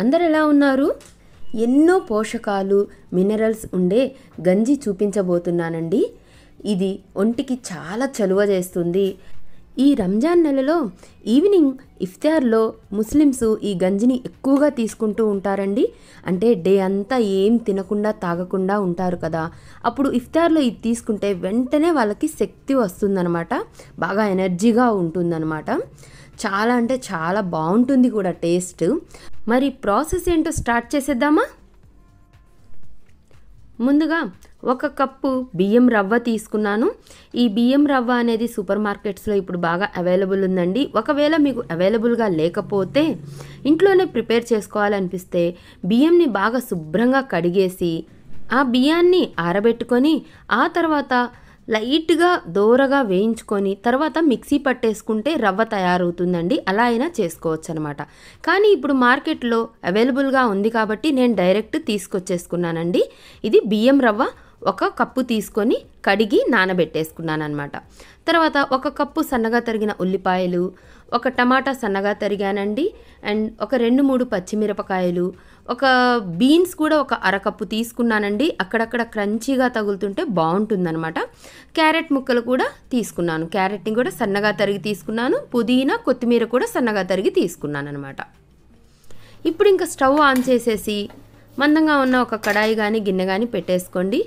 అందరు ఎలా ఉన్నారు? ఎన్నో పోషకాలు మినరల్స్ ఉండే గంజి చూపించబోతున్నానండి. ఇది ఒంటికి చాలా చలువ చేస్తుంది. ఈ రంజాన్ నెలలో ఈవినింగ్ ఇఫ్తార్లో ముస్లిమ్స్ ఈ గంజిని ఎక్కువగా తీసుకుంటూ ఉంటారండి. అంటే డే అంతా ఏం తినకుండా తాగకుండా ఉంటారు కదా, అప్పుడు ఇఫ్తార్లో ఇది తీసుకుంటే వెంటనే వాళ్ళకి శక్తి వస్తుందన్నమాట, బాగా ఎనర్జీగా ఉంటుందన్నమాట. చాలా అంటే చాలా బాగుంటుంది కూడా టేస్ట్. మరి ప్రాసెస్ ఏంటో స్టార్ట్ చేసేద్దామా? ముందుగా 1 కప్పు బియ్యం రవ్వ తీసుకున్నాను. ఈ బియ్యం రవ్వ అనేది సూపర్ మార్కెట్స్లో ఇప్పుడు బాగా అవైలబుల్ ఉందండి. ఒకవేళ మీకు అవైలబుల్గా లేకపోతే ఇంట్లోనే ప్రిపేర్ చేసుకోవాలనిపిస్తే బియ్యంని బాగా శుభ్రంగా కడిగేసి ఆ బియ్యాన్ని ఆరబెట్టుకొని ఆ తర్వాత లైట్గా దోరగా వేయించుకొని తర్వాత మిక్సీ పట్టేసుకుంటే రవ్వ తయారవుతుందండి. అలా అయినా చేసుకోవచ్చు అనమాట. కానీ ఇప్పుడు మార్కెట్లో అవైలబుల్గా ఉంది కాబట్టి నేను డైరెక్ట్ తీసుకొచ్చేసుకున్నానండి. ఇది బియ్యం రవ్వ 1 కప్పు తీసుకొని కడిగి నానబెట్టేసుకున్నాను అనమాట. తర్వాత 1 కప్పు సన్నగా తరిగిన ఉల్లిపాయలు, 1 టమాటా సన్నగా తరిగానండి, అండ్ ఒక 2-3 పచ్చిమిరపకాయలు, 1 బీన్స్ కూడా 1 అరకప్పు తీసుకున్నానండి. అక్కడక్కడ క్రంచీగా తగులుతుంటే బాగుంటుందన్నమాట. క్యారెట్ ముక్కలు కూడా తీసుకున్నాను. క్యారెట్ని కూడా సన్నగా తరిగి తీసుకున్నాను. పుదీనా కొత్తిమీర కూడా సన్నగా తరిగి తీసుకున్నాను అనమాట. ఇప్పుడు ఇంకా స్టవ్ ఆన్ చేసేసి మందంగా ఉన్న ఒక కడాయి కానీ గిన్నె కానీ పెట్టేసుకోండి.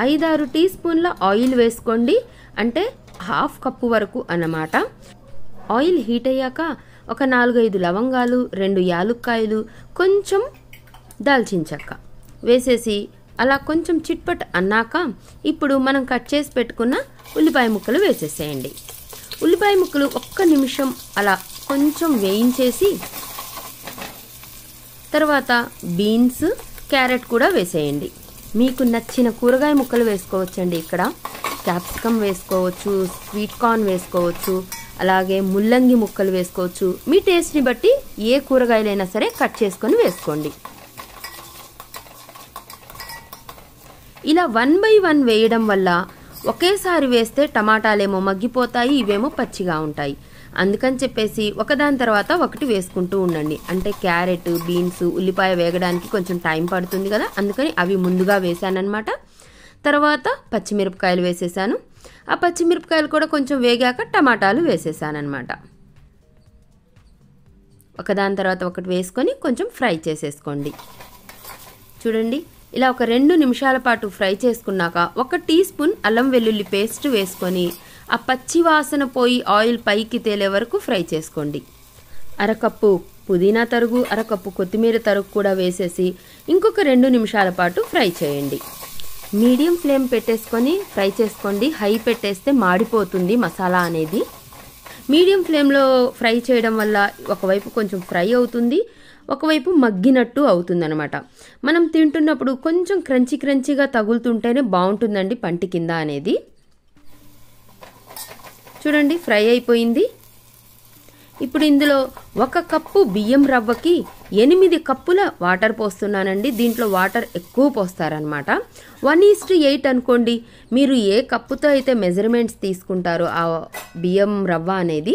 5-6 టీ స్పూన్ల ఆయిల్ వేసుకోండి, అంటే 1/2 కప్పు వరకు అన్నమాట. ఆయిల్ హీట్ అయ్యాక ఒక 4-5 లవంగాలు, 2 యాలుక్కాయలు, కొంచెం దాల్చిన చెక్క వేసేసి అలా కొంచెం చిట్పట్ అన్నాక ఇప్పుడు మనం కట్ చేసి పెట్టుకున్న ఉల్లిపాయ ముక్కలు వేసేసేయండి. ఉల్లిపాయ ముక్కలు 1 నిమిషం అలా కొంచెం వేయించేసి తర్వాత బీన్స్, క్యారెట్ కూడా వేసేయండి. మీకు నచ్చిన కూరగాయ ముక్కలు వేసుకోవచ్చండి. ఇక్కడ క్యాప్సికమ్ వేసుకోవచ్చు, స్వీట్ కార్న్ వేసుకోవచ్చు, అలాగే ముల్లంగి ముక్కలు వేసుకోవచ్చు. మీ టేస్ట్ని బట్టి ఏ కూరగాయలైనా సరే కట్ చేసుకొని వేసుకోండి. ఇలా 1 by 1 వేయడం వల్ల ఒకేసారి వేస్తే టమాటాలేమో మగ్గిపోతాయి, ఇవేమో పచ్చిగా ఉంటాయి. అందుకని చెప్పేసి ఒకదాని తర్వాత ఒకటి వేసుకుంటూ ఉండండి. అంటే క్యారెట్, బీన్స్, ఉల్లిపాయ వేగడానికి కొంచెం టైం పడుతుంది కదా, అందుకని అవి ముందుగా వేసానన్నమాట. తర్వాత పచ్చిమిరపకాయలు వేసేసాను. ఆ పచ్చిమిరపకాయలు కూడా కొంచెం వేగాక టమాటాలు వేసేసానన్నమాట. ఒకదాని తర్వాత ఒకటి వేసుకొని కొంచెం ఫ్రై చేసేసుకోండి. చూడండి, ఇలా ఒక 2 నిమిషాల పాటు ఫ్రై చేసుకున్నాక 1 టీ స్పూన్ అల్లం వెల్లుల్లి పేస్ట్ వేసుకొని ఆ పచ్చి వాసన పోయి ఆయిల్ పైకి తేలే వరకు ఫ్రై చేసుకోండి. 1/2 కప్పు పుదీనా తరుగు, 1/2 కప్పు కొత్తిమీర తరుగు కూడా వేసేసి ఇంకొక 2 నిమిషాల పాటు ఫ్రై చేయండి. మీడియం ఫ్లేమ్ పెట్టేసుకొని ఫ్రై చేసుకోండి. హై పెట్టేస్తే మాడిపోతుంది మసాలా అనేది. మీడియం ఫ్లేమ్లో ఫ్రై చేయడం వల్ల ఒకవైపు కొంచెం ఫ్రై అవుతుంది, ఒకవైపు మగ్గినట్టు అవుతుందన్నమాట. మనం తింటున్నప్పుడు కొంచెం క్రంచీగా తగులుతుంటేనే బాగుంటుందండి పంటి కింద అనేది. చూడండి, ఫ్రై అయిపోయింది. ఇప్పుడు ఇందులో 1 కప్పు బియ్యం రవ్వకి 8 కప్పుల వాటర్ పోస్తున్నానండి. దీంట్లో వాటర్ ఎక్కువ పోస్తారనమాట. 1:8 అనుకోండి. మీరు ఏ కప్పుతో అయితే మెజర్మెంట్స్ తీసుకుంటారో ఆ బియ్యం రవ్వ అనేది,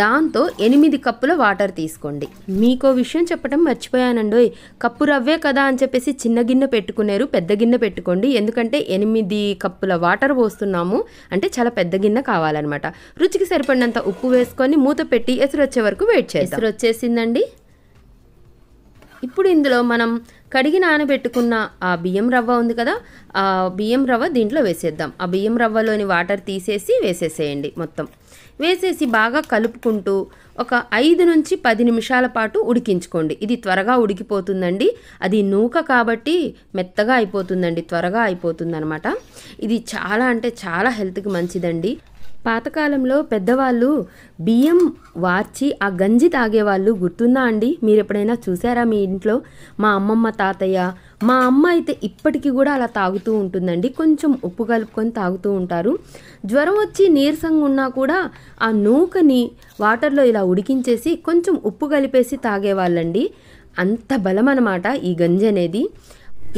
దాంతో 8 కప్పుల వాటర్ తీసుకోండి. మీకో విషయం చెప్పడం మర్చిపోయానండి. కప్పు రవ్వే కదా అని చెప్పేసి చిన్న గిన్నె పెట్టుకున్నారు, పెద్ద గిన్నె పెట్టుకోండి. ఎందుకంటే 8 కప్పుల వాటర్ పోస్తున్నాము అంటే చాలా పెద్ద గిన్నె కావాలన్నమాట. రుచికి సరిపడినంత ఉప్పు వేసుకొని మూత పెట్టి ఎసురు వచ్చే వరకు వెయిట్ చేద్దాం. ఎసురు వచ్చేసిందండి. ఇప్పుడు ఇందులో మనం కడిగి నానబెట్టుకున్న ఆ బియ్యం రవ్వ ఉంది కదా, ఆ బియ్యం రవ్వ దీంట్లో వేసేద్దాం. ఆ బియ్యం రవ్వలోని వాటర్ తీసేసి వేసేసేయండి. మొత్తం వేసేసి బాగా కలుపుకుంటూ ఒక 5 నుంచి 10 నిమిషాల పాటు ఉడికించుకోండి. ఇది త్వరగా ఉడికిపోతుందండి. అది నూక కాబట్టి మెత్తగా అయిపోతుందండి, త్వరగా అయిపోతుందన్నమాట. ఇది చాలా అంటే చాలా హెల్త్కి మంచిదండి. పాతకాలంలో పెద్దవాళ్ళు బియ్యం వార్చి ఆ గంజి తాగేవాళ్ళు, గుర్తుందా అండి? మీరు ఎప్పుడైనా చూసారా మీ ఇంట్లో? మా అమ్మమ్మ, తాతయ్య, మా అమ్మ అయితే ఇప్పటికీ కూడా అలా తాగుతూ ఉంటుందండి. కొంచెం ఉప్పు కలుపుకొని తాగుతూ ఉంటారు. జ్వరం వచ్చి నీరసంగా ఉన్నా కూడా ఆ నూకని వాటర్లో ఇలా ఉడికించేసి కొంచెం ఉప్పు కలిపేసి తాగేవాళ్ళండి. అంత బలం అన్నమాట ఈ గంజి అనేది.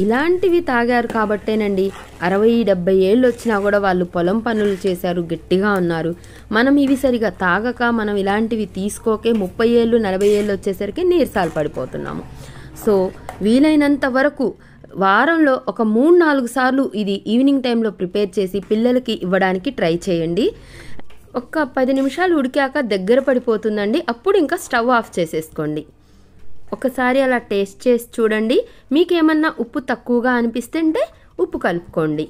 ఇలాంటివి తాగారు కాబట్టేనండి 60-70 ఏళ్ళు వచ్చినా కూడా వాళ్ళు పొలం పనులు చేశారు, గట్టిగా ఉన్నారు. మనం ఇవి సరిగా తాగక మనం ఇలాంటివి తీసుకోకే 30 ఏళ్ళు 40 ఏళ్ళు వచ్చేసరికి నీరసాలు పడిపోతున్నాము. సో వీలైనంత వరకు వారంలో ఒక 3-4 సార్లు ఇది ఈవినింగ్ టైంలో ప్రిపేర్ చేసి పిల్లలకి ఇవ్వడానికి ట్రై చేయండి. ఒక 10 నిమిషాలు ఉడికాక దగ్గర పడిపోతుందండి. అప్పుడు ఇంకా స్టవ్ ఆఫ్ చేసేసుకోండి. ఒకసారి అలా టేస్ట్ చేసి చూడండి. మీకేమన్నా ఉప్పు తక్కువగా అనిపిస్తుంటే ఉప్పు కలుపుకోండి.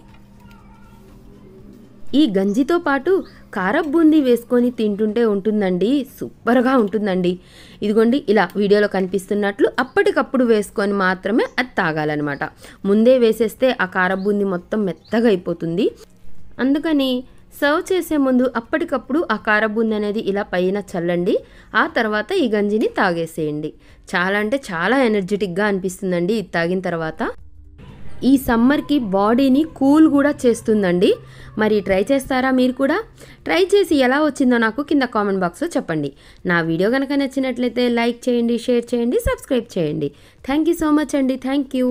ఈ గంజితో పాటు కారపు బూందీ వేసుకొని తింటుంటే ఉంటుందండి, సూపర్గా ఉంటుందండి. ఇదిగోండి ఇలా వీడియోలో కనిపిస్తున్నట్లు అప్పటికప్పుడు వేసుకొని మాత్రమే అది తాగాలన్నమాట. ముందే వేసేస్తే ఆ కారపు బూందీ మొత్తం మెత్తగా అయిపోతుంది. అందుకని సర్వ్ చేసే ముందు అప్పటికప్పుడు ఆ కారపు బూందీ అనేది ఇలా పైన చల్లండి. ఆ తర్వాత ఈ గంజిని తాగేసేయండి. చాలా అంటే చాలా ఎనర్జెటిక్గా అనిపిస్తుందండి ఇది తాగిన తర్వాత. ఈ సమ్మర్కి బాడీని కూల్ కూడా చేస్తుందండి. మరి ట్రై చేస్తారా మీరు కూడా? ట్రై చేసి ఎలా వచ్చిందో నాకు కింద కామెంట్ బాక్స్లో చెప్పండి. నా వీడియో కనుక నచ్చినట్లయితే లైక్ చేయండి, షేర్ చేయండి, సబ్స్క్రైబ్ చేయండి. థ్యాంక్ యూ సో మచ్ అండి. Thank you.